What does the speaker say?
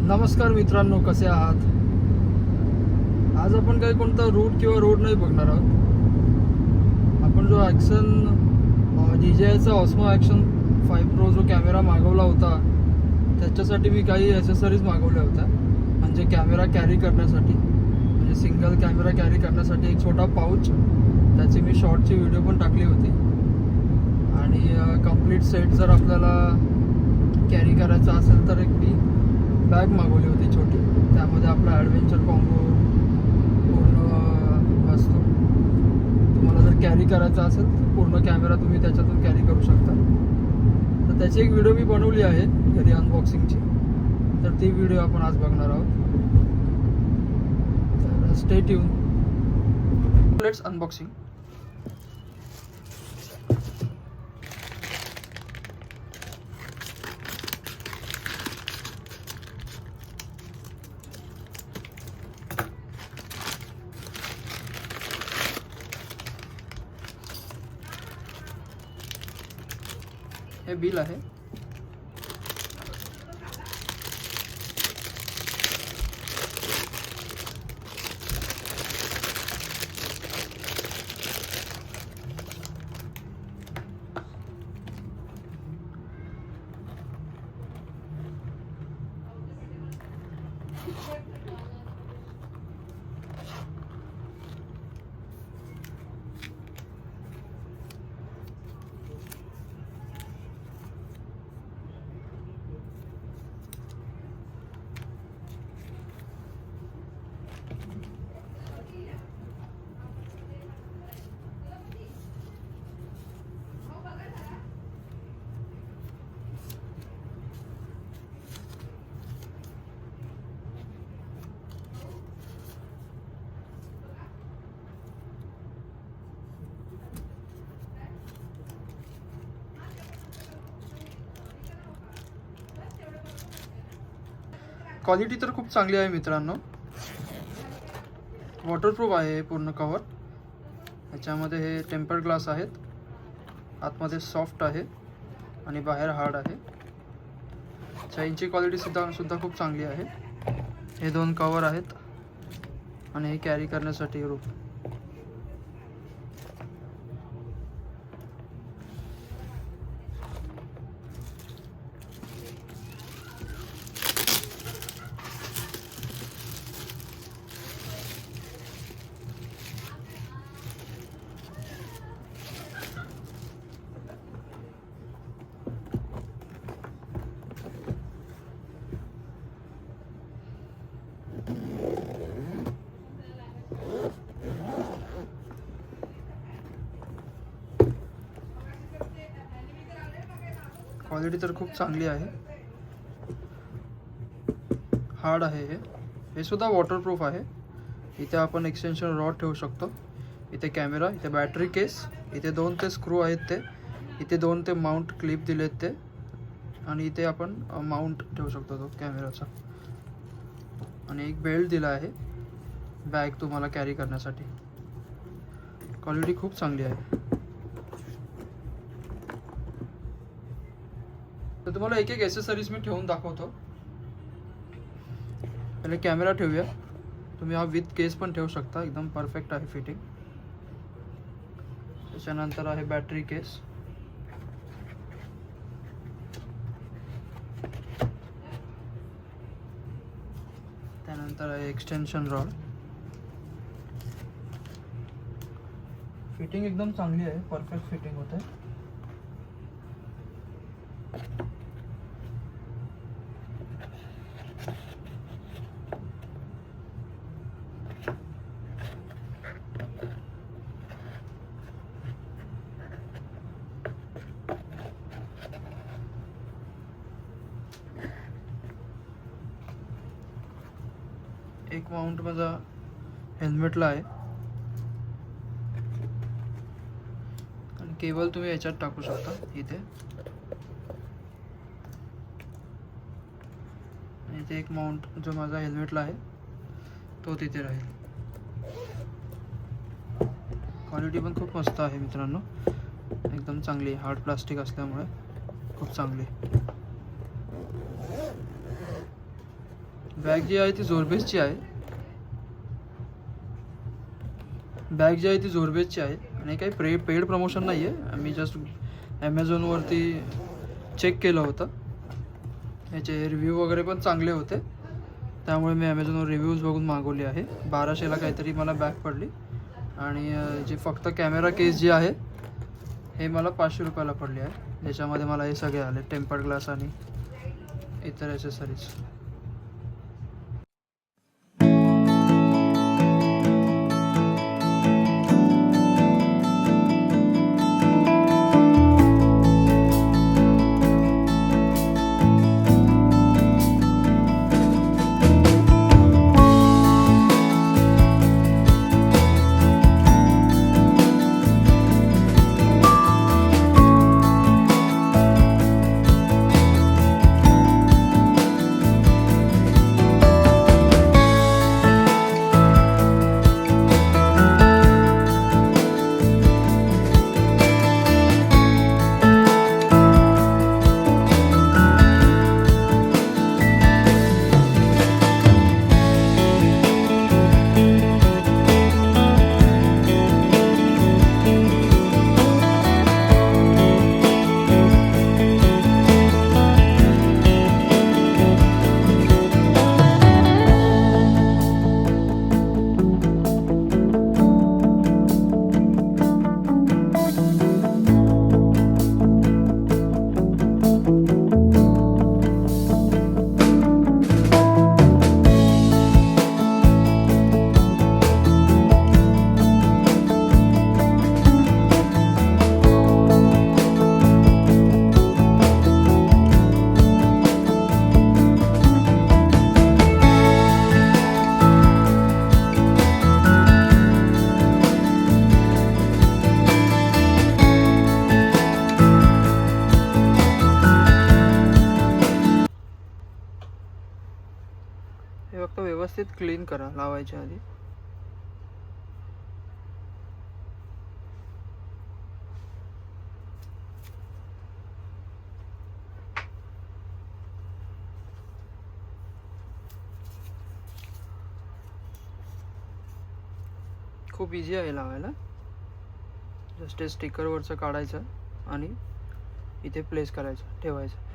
नमस्कार मित्रांनो, कसे आहात? आज आपण काही कोणता रूट किंवा रोड नाही बघणार आहोत. आपण जो ॲक्शन DJIचा ऑस्मो ॲक्शन 5 प्रो जो कॅमेरा मागवला होता त्याच्यासाठी मी काही ॲसेसरीज मागवल्या होत्या. म्हणजे कॅमेरा कॅरी करण्यासाठी, म्हणजे सिंगल कॅमेरा कॅरी करण्यासाठी एक छोटा पाऊच, त्याची मी शॉर्टची व्हिडिओ पण टाकली होती. आणि कंप्लीट सेट जर आपल्याला कॅरी करायचा असेल तर एक मी बॅग मागवली होती छोटी. त्यामध्ये आपला ॲडव्हेंचर कॉम्बो पूर्ण असतो. तुम्हाला जर कॅरी करायचा असेल तर पूर्ण कॅमेरा तुम्ही त्याच्यातून कॅरी करू शकता. तर त्याची एक व्हिडिओ मी बनवली आहे घरी अनबॉक्सिंगची, तर ती व्हिडिओ आपण आज बघणार आहोत. तर स्टे ट्यून. Let's unboxing. हे बिल आहे. क्वालिटी तर खूप चांगली आहे मित्रांनो. वॉटरप्रूफ आहे पूर्ण कवर. याच्यामध्ये हे टेम्पर्ड ग्लास आहेत, आतमध्ये सॉफ्ट आहे आणि बाहेर हार्ड आहे. चाईनची क्वालिटी सुद्धा खूप चांगली आहे. हे 2 कवर आहेत आणि हे कॅरी करण्यासाठी रूप. क्वालिटी तर खूप चांगली आहे. हार्ड आहे हे सुद्धा वॉटरप्रूफ आहे. इथे आपण एक्सटेन्शन रॉड ठेवू शकतो. इथे कॅमेरा, इथे बॅटरी केस, इथे 2 ते स्क्रू आहेत ते, इथे 2 ते माउंट क्लिप दिलेत ते, आणि इथे आपण माउंट ठेवू शकतो तो कॅमेराचा. आणि एक बेल्ट दिला आहे बॅग तुम्हाला कॅरी करण्यासाठी. क्वालिटी खूप चांगली आहे. तर तुम्हाला एक ॲसेसरीज मी ठेवून दाखवतो. पहिले कॅमेरा ठेवूया. तुम्ही हा विथ केस पण ठेवू शकता, एकदम परफेक्ट आहे फिटिंग. त्याच्यानंतर आहे बॅटरी केस. त्यानंतर आहे एक्सटेन्शन रॉड. फिटिंग एकदम चांगली आहे, परफेक्ट फिटिंग होते. एक माउंट माझा हेल्मेटला आहे आणि केबल तुम्ही याच्यात टाकू शकता इथे. इथे एक माउंट जो माझा हेल्मेटला आहे तो तिथे राहील. क्वालिटी पण खूप मस्त आहे मित्रांनो, एकदम चांगली. हार्ड प्लास्टिक असल्यामुळे खूप चांगली. बॅग जी आहे ती झोरबेसची आहे. बॅग जी आहे ती झोरबेसची आहे आणि काही पेड प्रमोशन नाही आहे. मी जस्ट ॲमेझॉनवरती चेक केलं होतं. याचे रिव्ह्यू वगैरे पण चांगले होते, त्यामुळे मी ॲमेझॉनवर रिव्ह्यूज बघून मागवली आहे. 1200ला काहीतरी मला बॅग पडली. आणि जी फक्त कॅमेरा केस जी आहे हे मला 500 रुपयाला पडली आहे. ज्याच्यामध्ये मला हे सगळे आले, टेम्पर्ड ग्लास आणि इतर ॲसेसरीज. हे फक्त व्यवस्थित क्लीन करा लावायच्या आधी. खूप इझी आहे लावायला. जस्ट स्टिकरवरचं काढायचं आणि इथे प्लेस करायचं, ठेवायचं.